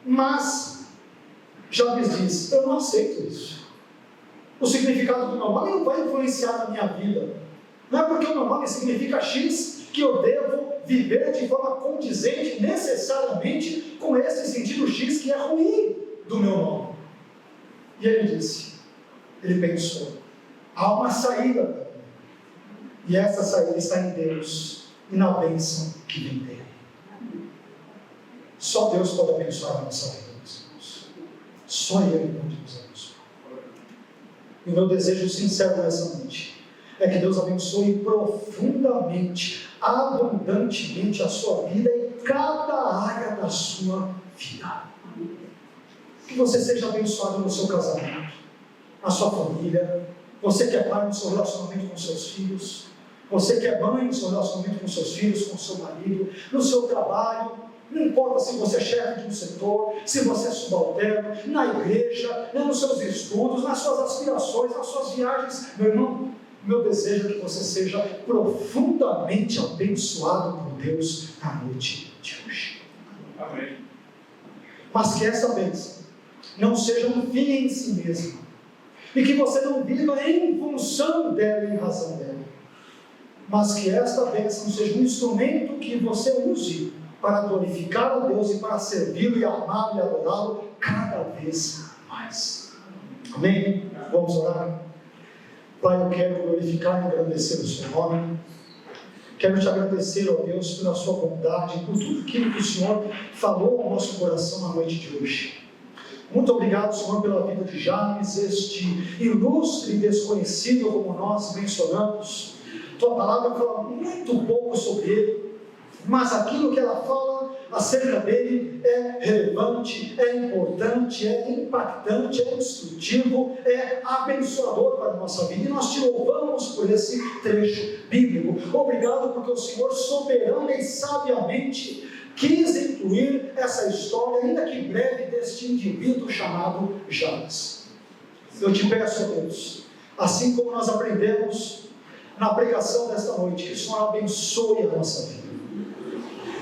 Mas Jabes diz: eu não aceito isso. O significado do meu nome não vai influenciar na minha vida. Não é porque o meu nome significa X que eu devo viver de forma condizente necessariamente com esse sentido X que é ruim do meu nome. E ele disse, ele pensou: há uma saída para mim. E essa saída está em Deus e na bênção que vem dele. Só Deus pode abençoar a nossa vida, meus irmãos. Só Ele pode nos abençoar. E o meu desejo sincero nessa noite é que Deus abençoe profundamente, abundantemente a sua vida em cada área da sua vida. Que você seja abençoado no seu casamento, na sua família, você que é pai no seu relacionamento com seus filhos, você que é mãe no seu relacionamento com seus filhos, com seu marido, no seu trabalho, não importa se você é chefe de um setor, se você é subalterno, na igreja, nos seus estudos, nas suas aspirações, nas suas viagens. Meu irmão, meu desejo é que você seja profundamente abençoado por Deus na noite de hoje. Amém. Mas que essa bênção não seja um fim em si mesmo, e que você não viva em função dela, em razão dela, mas que esta bênção seja um instrumento que você use para glorificar a Deus e para servi-lo e amá-lo e adorá-lo cada vez mais. Amém? Vamos orar? Pai, eu quero glorificar e agradecer o seu nome. Quero te agradecer, ó Deus, pela sua bondade, por tudo aquilo que o Senhor falou ao nosso coração na noite de hoje. Muito obrigado, Senhor, pela vida de James, este ilustre e desconhecido, como nós mencionamos. Tua palavra fala muito pouco sobre ele, mas aquilo que ela fala acerca dele é relevante, é importante, é impactante, é instrutivo, é abençoador para a nossa vida. E nós te louvamos por esse trecho bíblico. Obrigado porque o Senhor soberano e sabiamente quis incluir essa história, ainda que breve, deste indivíduo chamado James. Eu te peço, ó Deus, assim como nós aprendemos na pregação desta noite, que o Senhor abençoe a nossa vida.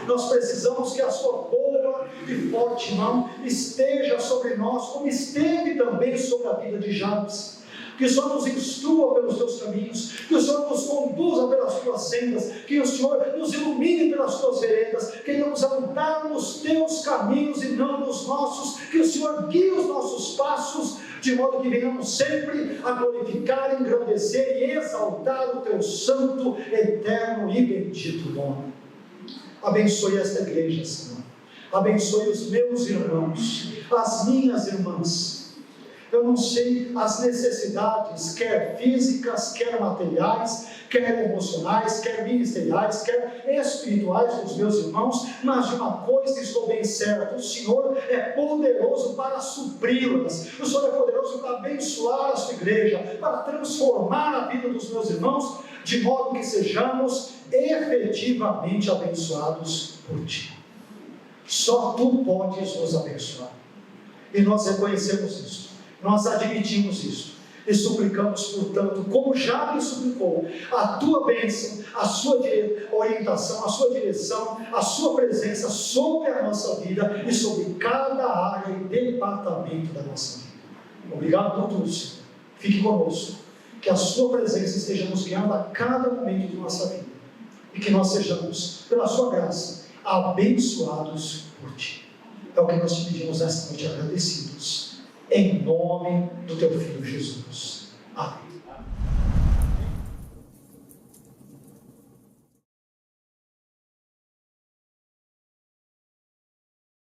Nós precisamos que a sua boa e forte mão esteja sobre nós, como esteve também sobre a vida de James. Que o Senhor nos instrua pelos teus caminhos, que o Senhor nos conduza pelas tuas sendas, que o Senhor nos ilumine pelas tuas veredas, queremos andar nos teus caminhos e não nos nossos, que o Senhor guie os nossos passos, de modo que venhamos sempre a glorificar, engrandecer e exaltar o teu santo, eterno e bendito nome. Abençoe esta igreja, Senhor. Abençoe os meus irmãos, as minhas irmãs. Eu não sei as necessidades, quer físicas, quer materiais, quer emocionais, quer ministeriais, quer espirituais dos meus irmãos, mas de uma coisa estou bem certo: o Senhor é poderoso para supri-las, o Senhor é poderoso para abençoar a sua igreja, para transformar a vida dos meus irmãos, de modo que sejamos efetivamente abençoados por Ti. Só Tu podes nos abençoar, e nós reconhecemos isso, nós admitimos isso, e suplicamos, portanto, como já me suplicou, a Tua bênção, a Sua orientação, a Sua direção, a Sua presença sobre a nossa vida e sobre cada área e departamento da nossa vida. Obrigado por tudo, Senhor. Fique conosco, que a Sua presença esteja nos guiando a cada momento de nossa vida, e que nós sejamos, pela Sua graça, abençoados por Ti. É o que nós te pedimos esta noite, agradecidos, em nome do Teu Filho Jesus. Amém.